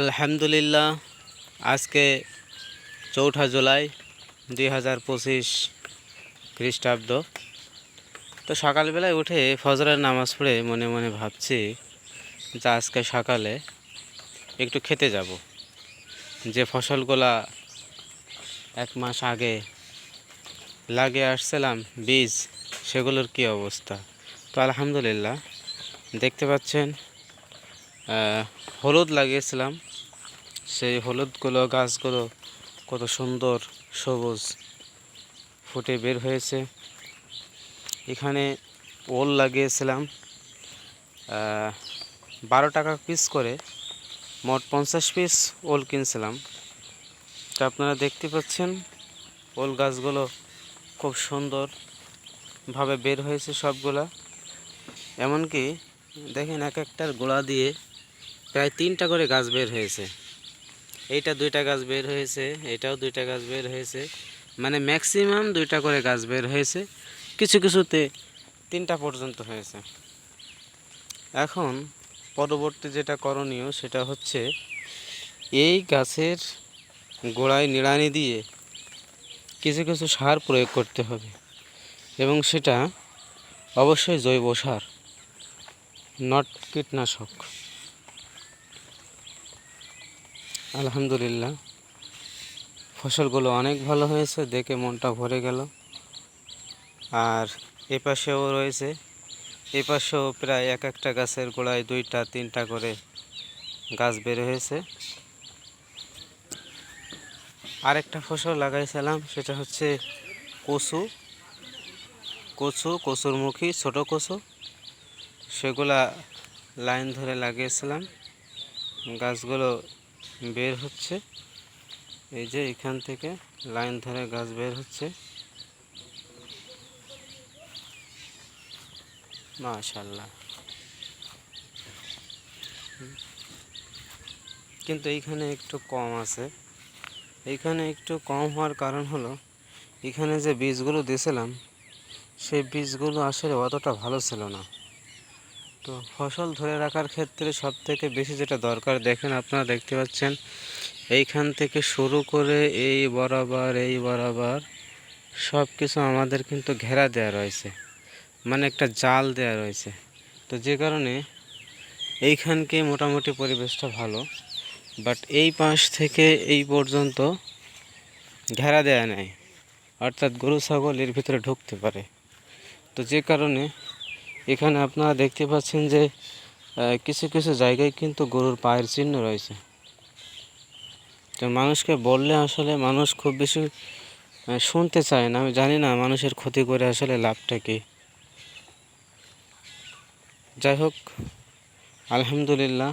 আলহামদুলিল্লাহ। আজকে ৪ঠা জুলাই ২০২৫ খ্রিস্টাব্দ। তো সকালবেলায় উঠে ফজরের নামাজ পড়ে মনে মনে ভাবছি যে আজকে সকালে একটু খেতে যাব। যে ফসলগুলা ১ মাস আগে লাগিয়ে আসছিলাম বীজ, সেগুলোর কি অবস্থা। তো আলহামদুলিল্লাহ দেখতে পাচ্ছেন হলুদ লাগিয়েছিলাম, সেই হলুদগুলো গাছগুলো কত সুন্দর সবুজ ফুটে বের হয়েছে। এখানে ওল লাগিয়েছিলাম ১২ টাকা পিস করে, মোট ৫০ পিস ওল কিনছিলাম। তো আপনারা দেখতে পাচ্ছেন ওল গাছগুলো খুব সুন্দরভাবে বের হয়েছে সবগুলা। এমনকি দেখেন এক একটার গোড়া দিয়ে প্রায় ৩টা করে গাছ বের হয়েছে। এইটা 2টা গাছ বের হয়েছে, এটাও 2টা গাছ বের হয়েছে, মানে ম্যাক্সিমাম 2টা করে গাছ বের হয়েছে, কিছু কিছুতে 3টা পর্যন্ত হয়েছে। এখন পরবর্তী যেটা করণীয় সেটা হচ্ছে এই গাছের গোড়ায় নিড়ানি দিয়ে কিছু কিছু সার প্রয়োগ করতে হবে, এবং সেটা অবশ্যই জৈব সার, নট কীটনাশক। আলহামদুলিল্লাহ ফসলগুলো অনেক ভালো হয়েছে, দেখে মনটা ভরে গেল। আর এপাশেও রয়েছে, এপাশেও প্রায় এক একটা গাছের গোড়ায় 2টা 3টা করে গাছ বের হয়েছে। আরেকটা ফসল লাগাইছিলাম সেটা হচ্ছে কচুরমুখী ছোট কচু, সেগুলা লাইন ধরে লাগিয়েছিলাম। গাছগুলো বের হচ্ছে, এই যে এখান থেকে লাইন ধরে গাছ বের হচ্ছে, মাশাআল্লাহ। কিন্তু এইখানে একটু কম আছে। এইখানে একটু কম হওয়ার কারণ হলো এখানে যে বীজগুলো দিয়েছিলাম সেই বীজগুলো আসলে অতটা ভালো ছিল না। তো ফসল ধরে রাখার ক্ষেত্রে সবথেকে বেশি যেটা দরকার, দেখেন আপনারা দেখতে পাচ্ছেন এইখান থেকে শুরু করে এই বরাবর সব কিছু আমাদের কিন্তু ঘেরা দেওয়া রয়েছে, মানে একটা জাল দেওয়া রয়েছে। তো যে কারণে এইখানকে মোটামুটি পরিবেশটা ভালো, বাট এই পাশ থেকে এই পর্যন্ত ঘেরা দেয়া নেই, অর্থাৎ গরু ছাগল এর ভিতরে ঢুকতে পারে। তো যে কারণে এখানে আপনারা দেখতে পাচ্ছেন যে কিছু কিছু জায়গায় কিন্তু গরুর পায়ের চিহ্ন রয়েছে। তো মানুষকে বললে আসলে মানুষ খুব বেশি শুনতে চায় না। আমি জানি না মানুষের ক্ষতি করে আসলে লাভটা কী। যাই হোক, আলহামদুলিল্লাহ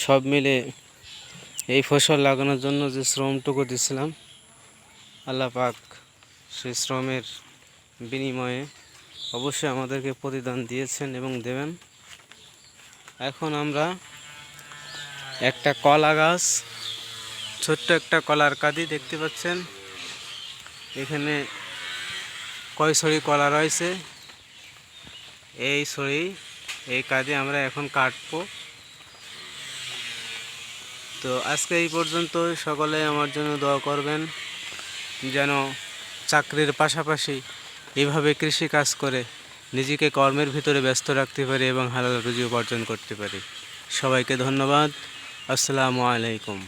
সব মিলে এই ফসল লাগানোর জন্য যে শ্রমটুকু দিছিলাম, আল্লাহ পাক সেই শ্রমের বিনিময়ে অবশ্যই আমাদেরকে প্রতিদান দিয়েছেন এবং দেবেন। এখন আমরা একটা কলা গাছ, ছোট্ট একটা কলার কাঁদি দেখতে পাচ্ছেন, এখানে কয় ছড়ি কলা রয়েছে, এই কাঁদি আমরা এখন কাটবো। তো আজকে এই পর্যন্ত। সকলে আমার জন্য দোয়া করবেন যেন চাকরির পাশাপাশি এইভাবে কৃষি কাজ করে নিজেকে কর্মের ভিতরে ব্যস্ত রাখতে পারি এবং হালাল রুজি উপার্জন করতে পারি। সবাইকে ধন্যবাদ। আসসালামু আলাইকুম।